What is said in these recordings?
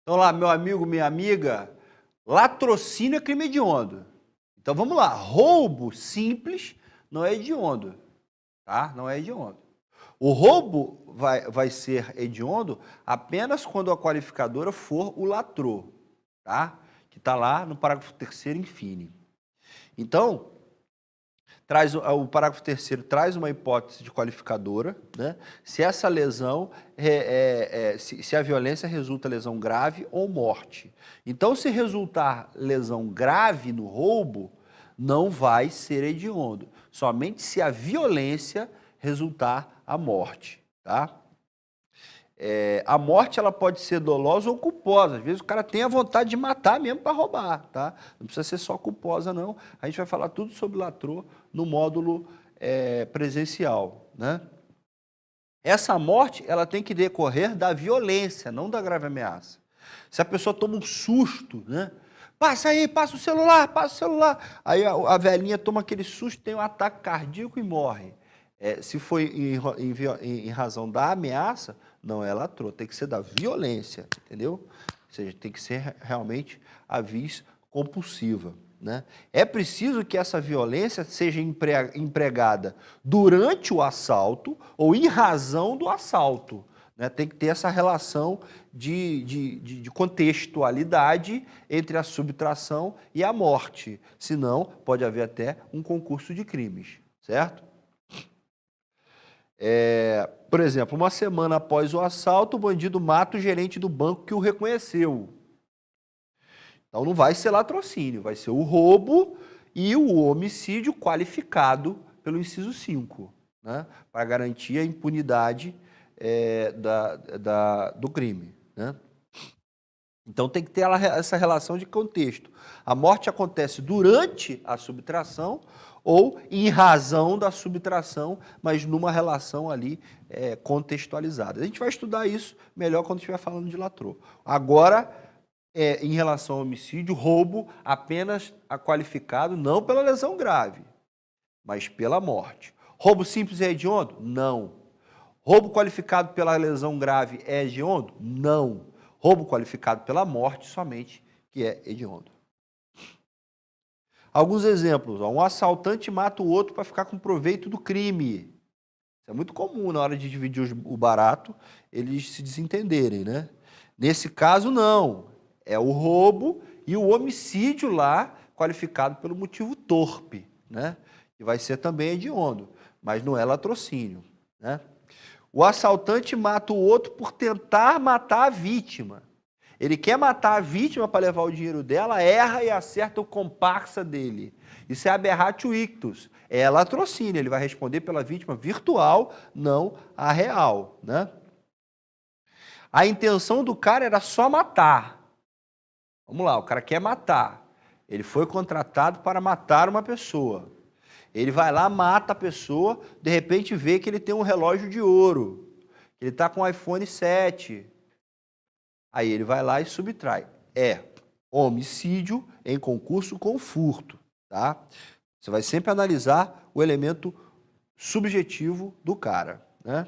Então lá, meu amigo, minha amiga, latrocínio é crime hediondo. Então vamos lá, roubo simples não é hediondo, tá? Não é hediondo. O roubo vai ser hediondo apenas quando a qualificadora for o latrô, tá? Que está lá no parágrafo 3º infine. Então, o parágrafo 3º traz uma hipótese de qualificadora, né? Se essa lesão, se a violência resulta lesão grave ou morte. Então, se resultar lesão grave no roubo, não vai ser hediondo, somente se a violência resultar a morte, tá? A morte ela pode ser dolosa ou culposa. Às vezes o cara tem a vontade de matar mesmo para roubar, tá? Não precisa ser só culposa, não. A gente vai falar tudo sobre latrô no módulo presencial, né? Essa morte ela tem que decorrer da violência, não da grave ameaça. Se a pessoa toma um susto, né? Passa aí, passa o celular, passa o celular. Aí a velhinha toma aquele susto, tem um ataque cardíaco e morre. Se foi em razão da ameaça, não é latrô, tem que ser da violência, entendeu? Ou seja, tem que ser realmente a vis compulsiva, né? É preciso que essa violência seja empregada durante o assalto ou em razão do assalto, né? Tem que ter essa relação de contextualidade entre a subtração e a morte, senão pode haver até um concurso de crimes, certo? Por exemplo, uma semana após o assalto, o bandido mata o gerente do banco que o reconheceu. Então não vai ser latrocínio, vai ser o roubo e o homicídio qualificado pelo inciso 5, né? Para garantir a impunidade do crime, né? Então tem que ter essa relação de contexto. A morte acontece durante a subtração ou em razão da subtração, mas numa relação ali contextualizada. A gente vai estudar isso melhor quando estiver falando de latrô. Agora, em relação ao homicídio, roubo apenas qualificado não pela lesão grave, mas pela morte. Roubo simples é hediondo? Não. Roubo qualificado pela lesão grave é hediondo? Não. Roubo qualificado pela morte somente que é hediondo. Alguns exemplos. Um assaltante mata o outro para ficar com proveito do crime. Isso é muito comum na hora de dividir o barato, eles se desentenderem, né? Nesse caso, não. É o roubo e o homicídio lá qualificado pelo motivo torpe, né? Que vai ser também hediondo, mas não é latrocínio, né? O assaltante mata o outro por tentar matar a vítima. Ele quer matar a vítima para levar o dinheiro dela, erra e acerta o comparsa dele. Isso é aberratio ictus, é latrocínio. Ele vai responder pela vítima virtual, não a real, né? A intenção do cara era só matar. Vamos lá, o cara quer matar. Ele foi contratado para matar uma pessoa. Ele vai lá, mata a pessoa, de repente vê que ele tem um relógio de ouro, que ele está com um iPhone 7. Aí ele vai lá e subtrai. É homicídio em concurso com furto, tá? Você vai sempre analisar o elemento subjetivo do cara, né?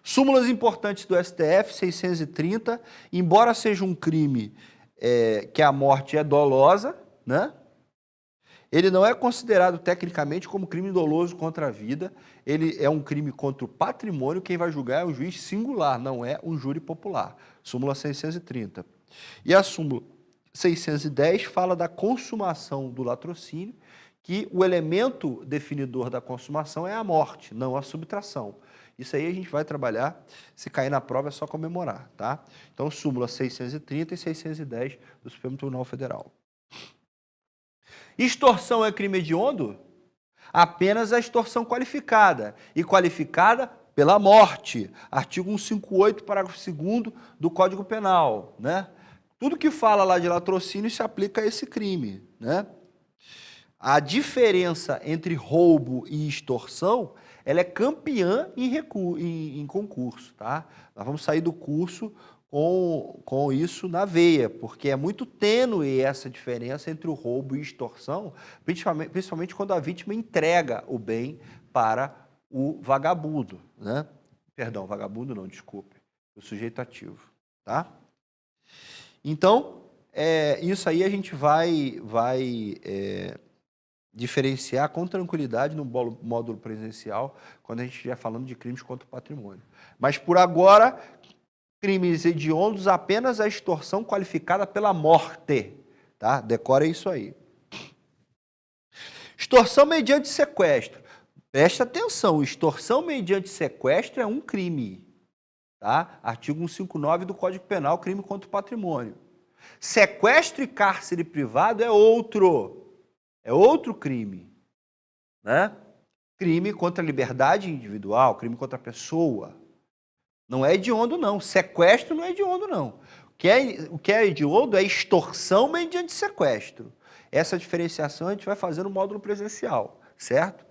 Súmulas importantes do STF, 630, embora seja um crime que a morte é dolosa, né? Ele não é considerado tecnicamente como crime doloso contra a vida, ele é um crime contra o patrimônio, quem vai julgar é um juiz singular, não é um júri popular. Súmula 630. E a súmula 610 fala da consumação do latrocínio, que o elemento definidor da consumação é a morte, não a subtração. Isso aí a gente vai trabalhar, se cair na prova é só comemorar, tá? Então, súmula 630 e 610 do Supremo Tribunal Federal. Extorsão é crime hediondo? Apenas a extorsão qualificada, e qualificada pela morte. Artigo 158, parágrafo 2º do Código Penal, né? Tudo que fala lá de latrocínio se aplica a esse crime, né? A diferença entre roubo e extorsão, ela é campeã em concurso, tá? Nós vamos sair do curso com isso na veia, porque é muito tênue essa diferença entre o roubo e extorsão, principalmente quando a vítima entrega o bem para o vagabundo, né? Perdão, vagabundo não, desculpe, o sujeito ativo, tá? Então, isso aí a gente vai diferenciar com tranquilidade no módulo presencial, quando a gente estiver falando de crimes contra o patrimônio. Mas, por agora, crimes hediondos, apenas a extorsão qualificada pela morte. Tá? Decora isso aí. Extorsão mediante sequestro. Presta atenção, extorsão mediante sequestro é um crime. Tá? Artigo 159 do Código Penal, crime contra o patrimônio. Sequestro e cárcere privado é outro crime. Né? Crime contra a liberdade individual, crime contra a pessoa. Não é hediondo, não. Sequestro não é hediondo, não. O que é hediondo é extorsão mediante sequestro. Essa diferenciação a gente vai fazer no módulo presencial, certo?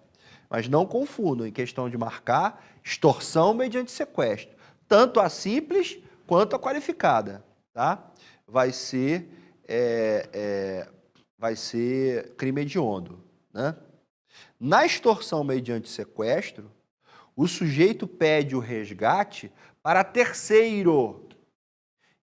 Mas não confundam em questão de marcar extorsão mediante sequestro. Tanto a simples quanto a qualificada, tá? Vai ser crime hediondo, né? Na extorsão mediante sequestro, o sujeito pede o resgate para terceiro.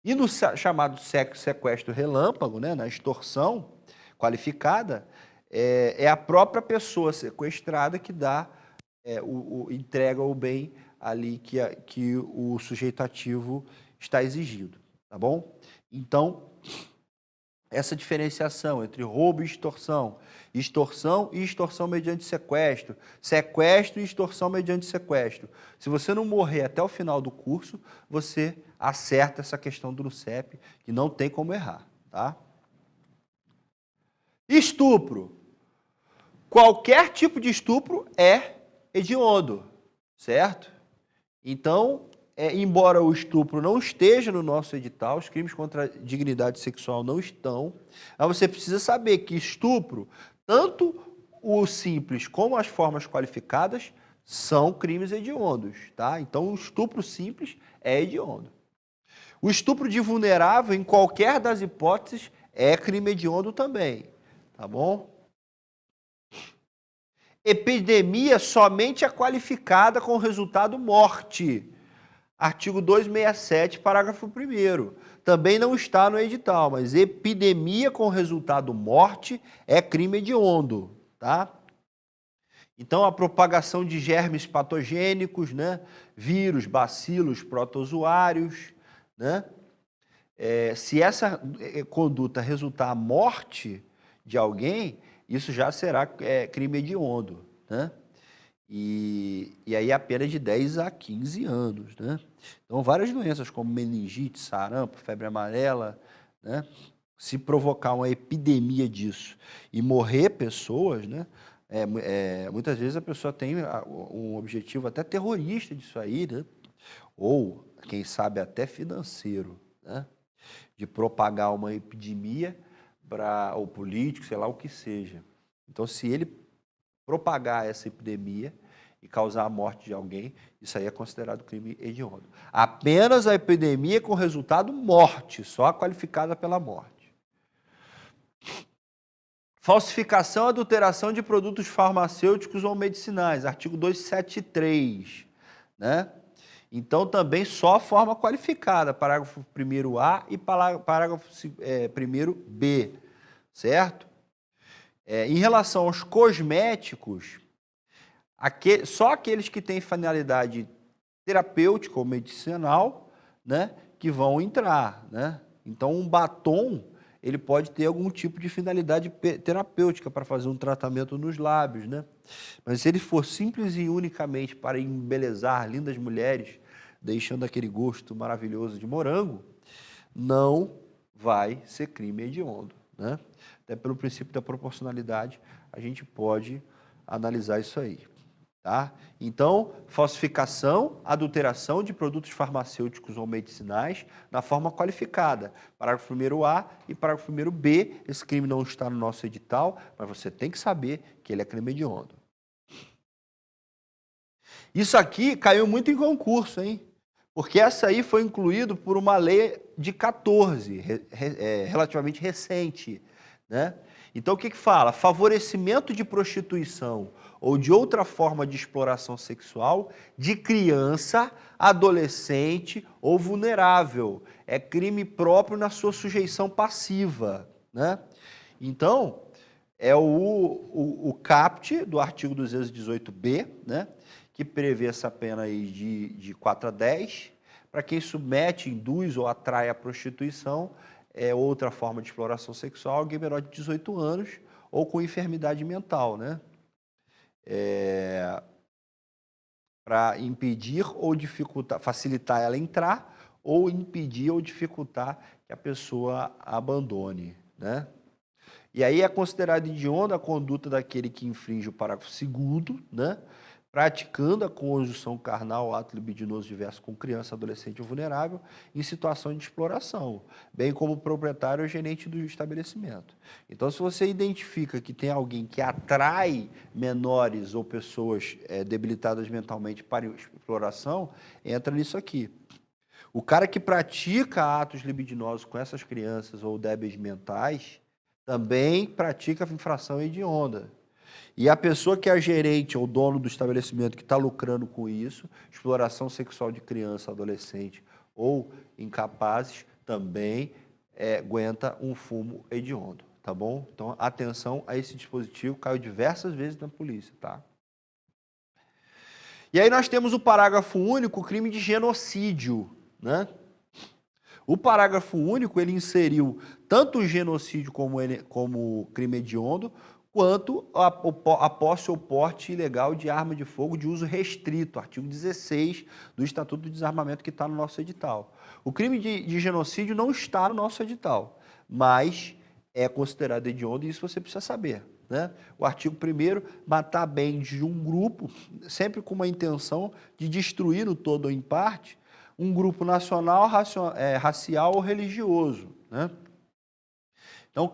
E no chamado sequestro relâmpago, né, na extorsão qualificada, é a própria pessoa sequestrada que dá, entrega o bem ali que o sujeito ativo está exigindo, tá bom? Então, essa diferenciação entre roubo e extorsão e extorsão mediante sequestro, sequestro e extorsão mediante sequestro. Se você não morrer até o final do curso, você acerta essa questão do NUCEP, que não tem como errar, tá? Estupro. Qualquer tipo de estupro é hediondo, certo? Então, embora o estupro não esteja no nosso edital, os crimes contra a dignidade sexual não estão, mas você precisa saber que estupro, tanto o simples como as formas qualificadas, são crimes hediondos, tá? Então, o estupro simples é hediondo. O estupro de vulnerável, em qualquer das hipóteses, é crime hediondo também, tá bom? Epidemia somente é qualificada com resultado morte. Artigo 267, parágrafo 1º. Também não está no edital, mas epidemia com resultado morte é crime hediondo, tá? Então, a propagação de germes patogênicos, né? Vírus, bacilos, protozoários, né? Se essa conduta resultar a morte de alguém, isso já será crime hediondo, né? E aí a pena é de 10 a 15 anos, né? Então, várias doenças como meningite, sarampo, febre amarela, né? Se provocar uma epidemia disso e morrer pessoas, né? Muitas vezes a pessoa tem um objetivo até terrorista disso aí, né? Ou, quem sabe, até financeiro, né? De propagar uma epidemia ou político, sei lá o que seja. Então, se ele propagar essa epidemia e causar a morte de alguém, isso aí é considerado crime hediondo. Apenas a epidemia com resultado morte, só qualificada pela morte. Falsificação, adulteração de produtos farmacêuticos ou medicinais, artigo 273, né? Então, também só forma qualificada, parágrafo 1º-A e parágrafo 1º-B, certo? Em relação aos cosméticos, só aqueles que têm finalidade terapêutica ou medicinal, né, que vão entrar, né? Então, um batom, ele pode ter algum tipo de finalidade terapêutica para fazer um tratamento nos lábios, né? Mas se ele for simples e unicamente para embelezar lindas mulheres, deixando aquele gosto maravilhoso de morango, não vai ser crime hediondo, né? Até pelo princípio da proporcionalidade, a gente pode analisar isso aí, tá? Então, falsificação, adulteração de produtos farmacêuticos ou medicinais na forma qualificada. Parágrafo 1º-A e parágrafo 1º-B. Esse crime não está no nosso edital, mas você tem que saber que ele é crime hediondo. Isso aqui caiu muito em concurso, hein? Porque essa aí foi incluído por uma lei de 14, relativamente recente, né? Então, o que fala? Favorecimento de prostituição ou de outra forma de exploração sexual de criança, adolescente ou vulnerável. É crime próprio na sua sujeição passiva, né? Então, é o caput do artigo 218b, né, que prevê essa pena aí de 4 a 10. Para quem submete, induz ou atrai à prostituição, é outra forma de exploração sexual, alguém menor de 18 anos ou com enfermidade mental, né? Para impedir ou dificultar, facilitar ela entrar, ou impedir ou dificultar que a pessoa abandone, né? E aí é considerado hedionda a conduta daquele que infringe o parágrafo 2º, né? Praticando a conjunção carnal, ato libidinoso diverso com criança, adolescente ou vulnerável, em situação de exploração, bem como o proprietário ou gerente do estabelecimento. Então, se você identifica que tem alguém que atrai menores ou pessoas debilitadas mentalmente para exploração, entra nisso aqui. O cara que pratica atos libidinosos com essas crianças ou débeis mentais também pratica a infração hedionda. E a pessoa que é gerente ou dono do estabelecimento que está lucrando com isso, exploração sexual de criança, adolescente ou incapazes, também aguenta um fumo hediondo, tá bom? Então, atenção a esse dispositivo, caiu diversas vezes na polícia, tá? E aí nós temos o parágrafo único, crime de genocídio, né? O parágrafo único, ele inseriu tanto o genocídio como crime hediondo, quanto a posse ou porte ilegal de arma de fogo de uso restrito, artigo 16 do Estatuto do Desarmamento, que está no nosso edital. O crime de genocídio não está no nosso edital, mas é considerado hediondo e isso você precisa saber, né? O artigo 1º, matar bens de um grupo, sempre com uma intenção de destruir no todo ou em parte, um grupo nacional, racial ou religioso, né? Então,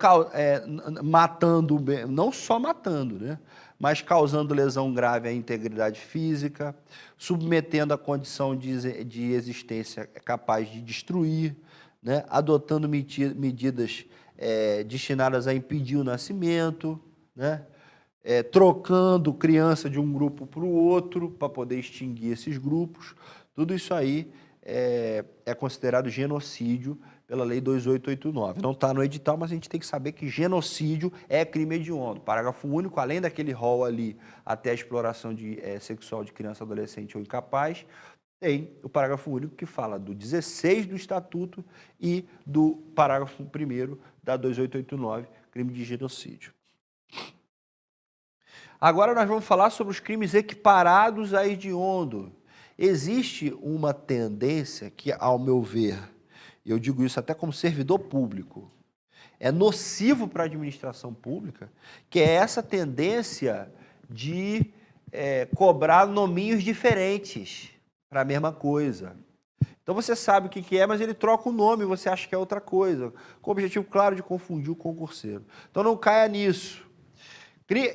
matando, não só matando, né, mas causando lesão grave à integridade física, submetendo a condição de existência capaz de destruir, né, adotando medidas destinadas a impedir o nascimento, né, trocando criança de um grupo para o outro para poder extinguir esses grupos. Tudo isso aí é considerado genocídio pela Lei 2889. Não está no edital, mas a gente tem que saber que genocídio é crime hediondo. Parágrafo único, além daquele rol ali, até a exploração sexual de criança, adolescente ou incapaz, tem o parágrafo único que fala do 16 do Estatuto e do parágrafo 1º da 2889, crime de genocídio. Agora nós vamos falar sobre os crimes equiparados a hediondo. Existe uma tendência que, ao meu ver, e eu digo isso até como servidor público, é nocivo para a administração pública, que é essa tendência de cobrar nominhos diferentes para a mesma coisa. Então você sabe o que é, mas ele troca o nome e você acha que é outra coisa, com o objetivo claro de confundir o concurseiro. Então não caia nisso.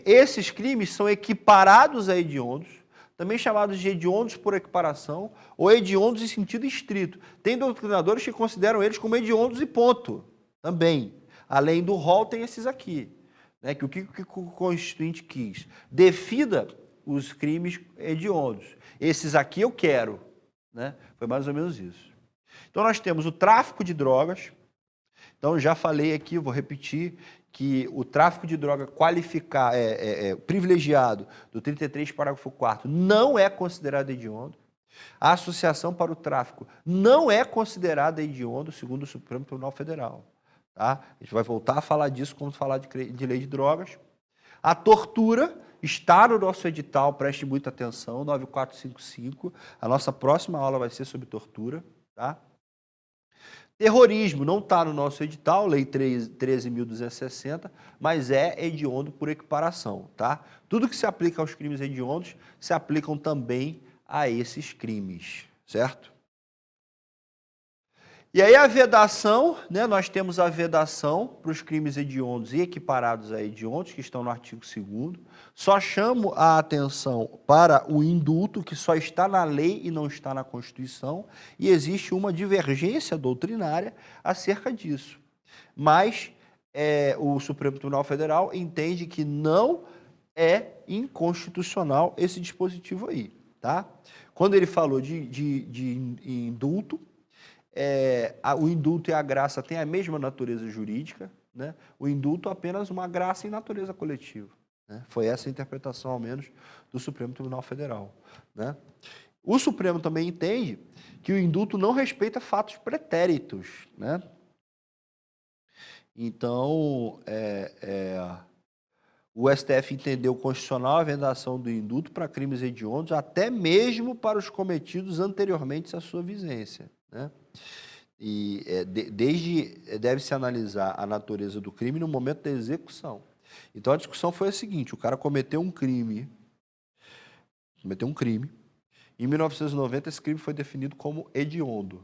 Esses crimes são equiparados a hediondos, também chamados de hediondos por equiparação, ou hediondos em sentido estrito. Tem doutrinadores que consideram eles como hediondos e ponto, também. Além do rol, tem esses aqui, né, que o que o Constituinte quis? Defina os crimes hediondos. Esses aqui eu quero, né? Foi mais ou menos isso. Então, nós temos o tráfico de drogas. Então, já falei aqui, vou repetir, que o tráfico de droga privilegiado do 33, parágrafo 4º, não é considerado hediondo. A associação para o tráfico não é considerada hediondo, segundo o Supremo Tribunal Federal. Tá? A gente vai voltar a falar disso quando falar de lei de drogas. A tortura está no nosso edital, preste muita atenção, 9455. A nossa próxima aula vai ser sobre tortura. Tá? Terrorismo não está no nosso edital, Lei 13.260, mas é hediondo por equiparação, tá? Tudo que se aplica aos crimes hediondos se aplicam também a esses crimes, certo? E aí a vedação, né? Nós temos a vedação para os crimes hediondos e equiparados a hediondos, que estão no artigo 2º. Só chamo a atenção para o indulto, que só está na lei e não está na Constituição, e existe uma divergência doutrinária acerca disso. Mas o Supremo Tribunal Federal entende que não é inconstitucional esse dispositivo aí, tá? Quando ele falou de indulto, o indulto e a graça têm a mesma natureza jurídica, né? O indulto é apenas uma graça em natureza coletiva, né? Foi essa a interpretação, ao menos, do Supremo Tribunal Federal, né? O Supremo também entende que o indulto não respeita fatos pretéritos, né? Então, o STF entendeu constitucional a vedação do indulto para crimes hediondos, até mesmo para os cometidos anteriormente à sua vigência, né? E deve-se analisar a natureza do crime no momento da execução. Então a discussão foi a seguinte: o cara cometeu um crime. Em 1990 esse crime foi definido como hediondo.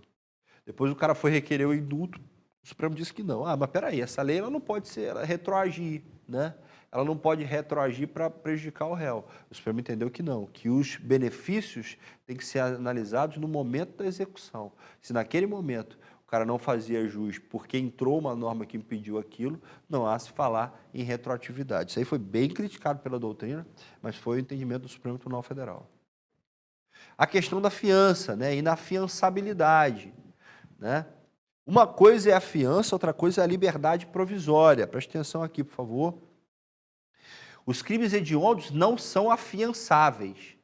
Depois o cara foi requerer o indulto, o Supremo disse que não. Ah, mas peraí, essa lei ela não pode retroagir, né? Ela não pode retroagir para prejudicar o réu. O Supremo entendeu que não, que os benefícios têm que ser analisados no momento da execução. Se naquele momento o cara não fazia jus porque entrou uma norma que impediu aquilo, não há se falar em retroatividade. Isso aí foi bem criticado pela doutrina, mas foi o entendimento do Supremo Tribunal Federal. A questão da fiança, né? Inafiançabilidade, né? Uma coisa é a fiança, outra coisa é a liberdade provisória. Preste atenção aqui, por favor. Os crimes hediondos não são afiançáveis,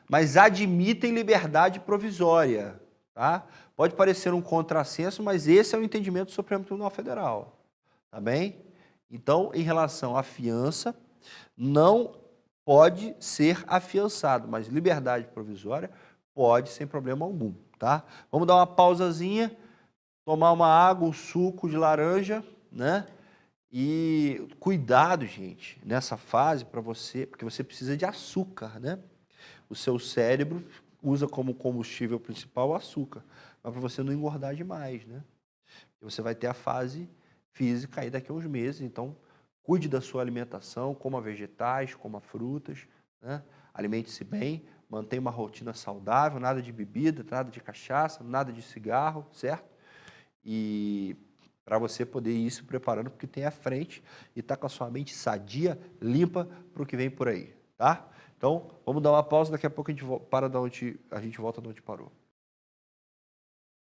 mas admitem liberdade provisória, tá? Pode parecer um contrassenso, mas esse é o entendimento do Supremo Tribunal Federal, tá bem? Então, em relação à fiança, não pode ser afiançado, mas liberdade provisória pode sem problema algum, tá? Vamos dar uma pausazinha, tomar uma água, um suco de laranja, né? E cuidado, gente, nessa fase para você, porque você precisa de açúcar, né? O seu cérebro usa como combustível principal o açúcar, mas para você não engordar demais, né? Você vai ter a fase física aí daqui a uns meses, então cuide da sua alimentação, coma vegetais, coma frutas, né? Alimente-se bem, mantenha uma rotina saudável, nada de bebida, nada de cachaça, nada de cigarro, certo? E para você poder ir se preparando porque tem à frente e estar com a sua mente sadia, limpa para o que vem por aí, tá? Então, vamos dar uma pausa, daqui a pouco a gente volta de onde parou.